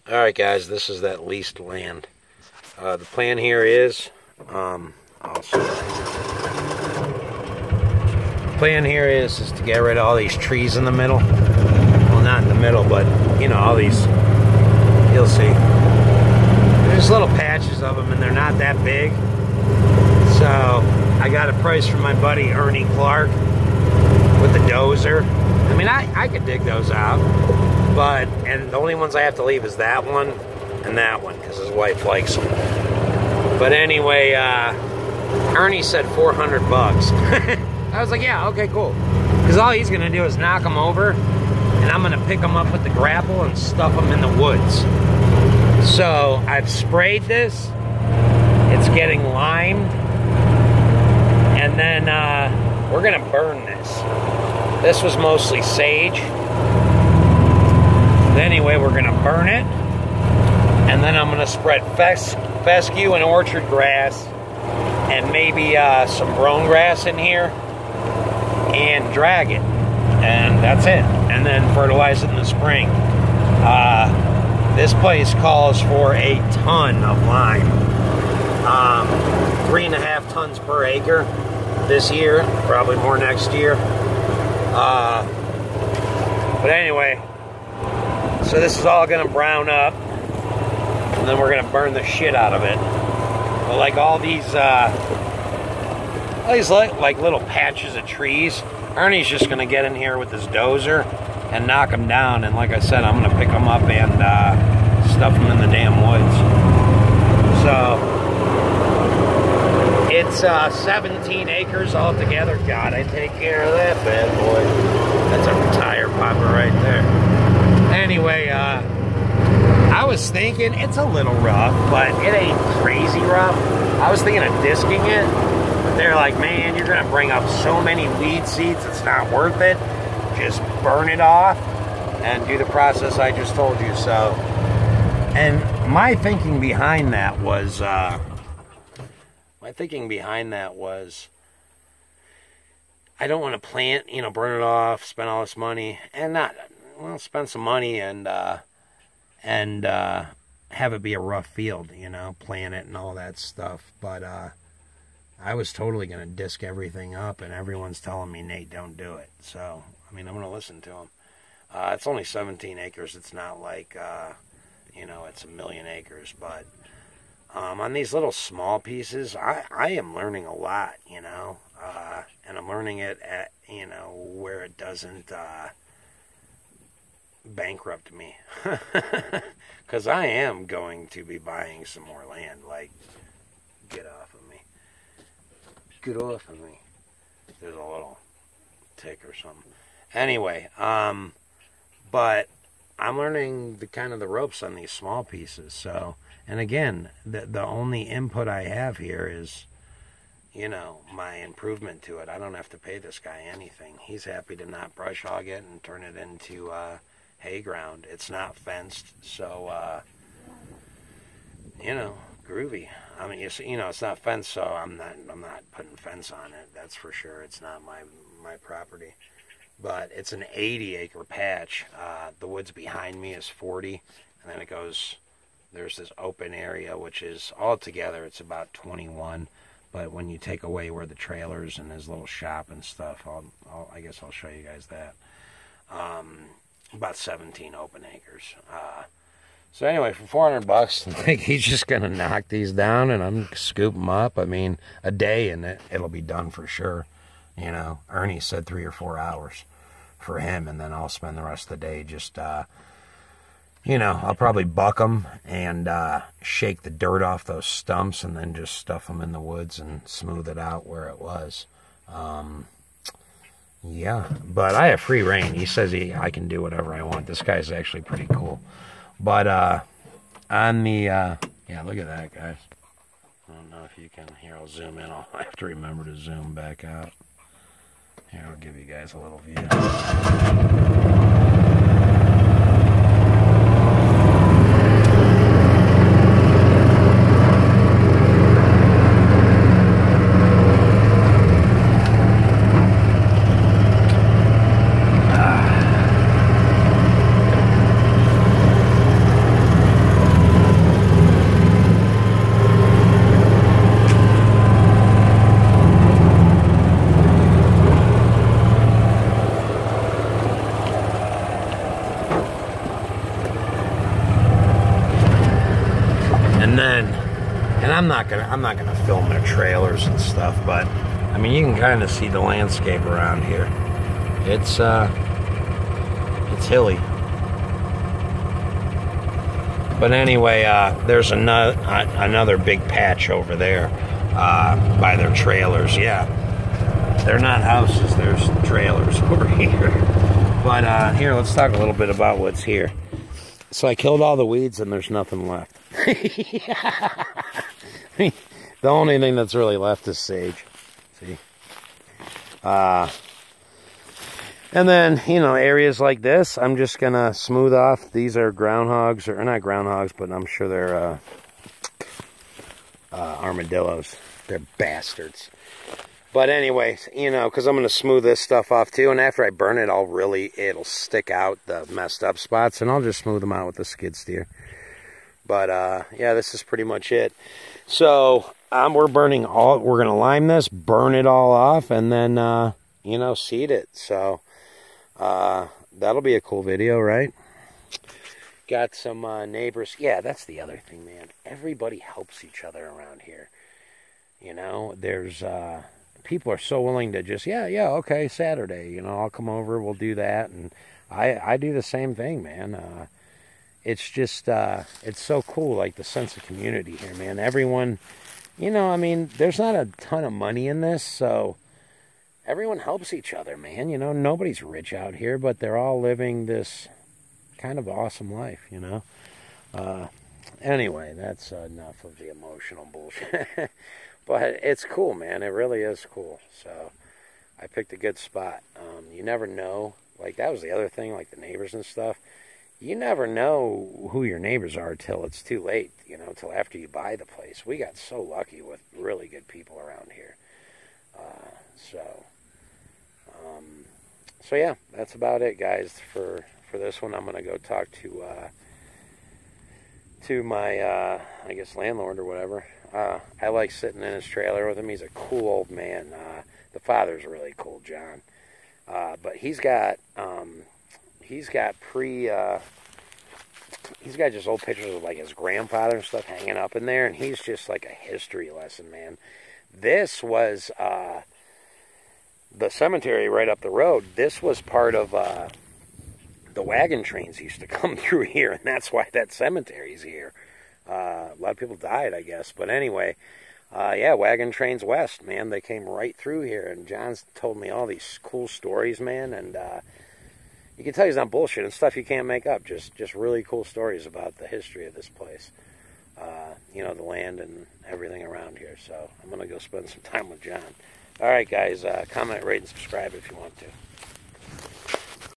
Alright guys, this is that leased land. The plan here is, to get rid of all these trees in the middle. Well, not in the middle, but, you know, all these, you'll see. There's little patches of them, and they're not that big. So, I got a price from my buddy Ernie Clark with the dozer. I mean, I could dig those out. But, and the only ones I have to leave is that one and that one, because his wife likes them. But anyway, Ernie said 400 bucks. I was like, yeah, okay, cool. Because all he's going to do is knock them over, and I'm going to pick them up with the grapple and stuff them in the woods. So, I've sprayed this. It's getting limed. And then, we're going to burn this. This was mostly sage. Anyway, we're going to burn it, and then I'm going to spread fescue and orchard grass, and maybe some brome grass in here, and drag it, and that's it, and then fertilize it in the spring. This place calls for a ton of lime, 3.5 tons per acre this year, probably more next year, but anyway. So this is all going to brown up, and then we're going to burn the shit out of it. But like all these like little patches of trees, Ernie's just going to get in here with his dozer and knock them down. And like I said, I'm going to pick them up and stuff them in the damn woods. So it's 17 acres altogether. God, I take care of that bad boy. That's a tire popper right there. Anyway, I was thinking, it's a little rough, but it ain't crazy rough. I was thinking of disking it, but they're like, man, you're going to bring up so many weed seeds, it's not worth it. Just burn it off and do the process I just told you. So, and my thinking behind that was, I don't want to plant, you know, burn it off, spend all this money, and not... well, spend some money and have it be a rough field, you know, plant it and all that stuff. But I was totally going to disc everything up, and everyone's telling me, Nate, don't do it. So, I mean, I'm going to listen to them. It's only 17 acres. It's not like, you know, it's 1 million acres. But on these little small pieces, I am learning a lot, you know. And I'm learning it at, you know, where it doesn't... bankrupt me, because I am going to be buying some more land. Like, get off of me, get off of me. There's a little tick or something. Anyway, but I'm learning the kind of the ropes on these small pieces. So, and again, the only input I have here is, you know, my improvement to it. I don't have to pay this guy anything. He's happy to not brush hog it and turn it into hay ground. It's not fenced, so you know, groovy. I mean, you know, it's not fenced, so I'm not putting fence on it. That's for sure. It's not my property, but it's an 80-acre patch. The woods behind me is 40, and then it goes. There's this open area, which is altogether it's about 21. But when you take away where the trailers and his little shop and stuff, I guess I'll show you guys that. About 17 open acres. So anyway, for 400 bucks, I think he's just going to knock these down, and I'm going to scoop them up. I mean, a day, and it'll be done for sure. You know, Ernie said 3 or 4 hours for him, and then I'll spend the rest of the day just, you know, I'll probably buck them and shake the dirt off those stumps, and then just stuff them in the woods and smooth it out where it was. Yeah, but I have free reign. He says I can do whatever I want. This guy's actually pretty cool. But on the, yeah, look at that, guys. I don't know if you can, here, I'll zoom in. I'll have to remember to zoom back out. Here, I'll give you guys a little view. And then, and I'm not gonna film their trailers and stuff, but I mean, you can kind of see the landscape around here. It's hilly. But anyway, there's another big patch over there by their trailers. Yeah, they're not houses, there's trailers over here. But here, let's talk a little bit about what's here. So I killed all the weeds and there's nothing left. The only thing that's really left is sage. See? And then, you know, areas like this, I'm just going to smooth off. These are groundhogs, or not groundhogs, but I'm sure they're armadillos. They're bastards. But anyways, you know, because I'm going to smooth this stuff off too. And after I burn it, it'll stick out the messed up spots. And I'll just smooth them out with the skid steer. But, yeah, this is pretty much it. So, we're going to lime this, burn it all off, and then, you know, seed it. So, that'll be a cool video, right? Got some neighbors. Yeah, that's the other thing, man. Everybody helps each other around here. You know, there's, people are so willing to just, yeah, okay, Saturday, you know, I'll come over, we'll do that. And I do the same thing, man. It's just, it's so cool, like the sense of community here, man. Everyone, you know, I mean, there's not a ton of money in this, so everyone helps each other, man. You know, nobody's rich out here, but they're all living this kind of awesome life, you know. Anyway, that's enough of the emotional bullshit. But it's cool, man. It really is cool. So I picked a good spot. You never know. Like, that was the other thing, like the neighbors and stuff. You never know who your neighbors are till it's too late, you know, till after you buy the place. We got so lucky with really good people around here. So yeah, that's about it, guys, for this one. I'm going to go talk to my, I guess, landlord or whatever. I like sitting in his trailer with him. He's a cool old man. The father's really cool, John. But he's got just old pictures of like his grandfather and stuff hanging up in there, and he's just like a history lesson, man. This was the cemetery right up the road. This was part of the wagon trains used to come through here, and that's why that cemetery's here. A lot of people died, I guess, but anyway, yeah, wagon trains west, man. They came right through here, and John's told me all these cool stories, man, and you can tell he's not bullshit and stuff you can't make up. Just really cool stories about the history of this place. You know, the land and everything around here. So I'm going to go spend some time with John. All right, guys, comment, rate, and subscribe if you want to.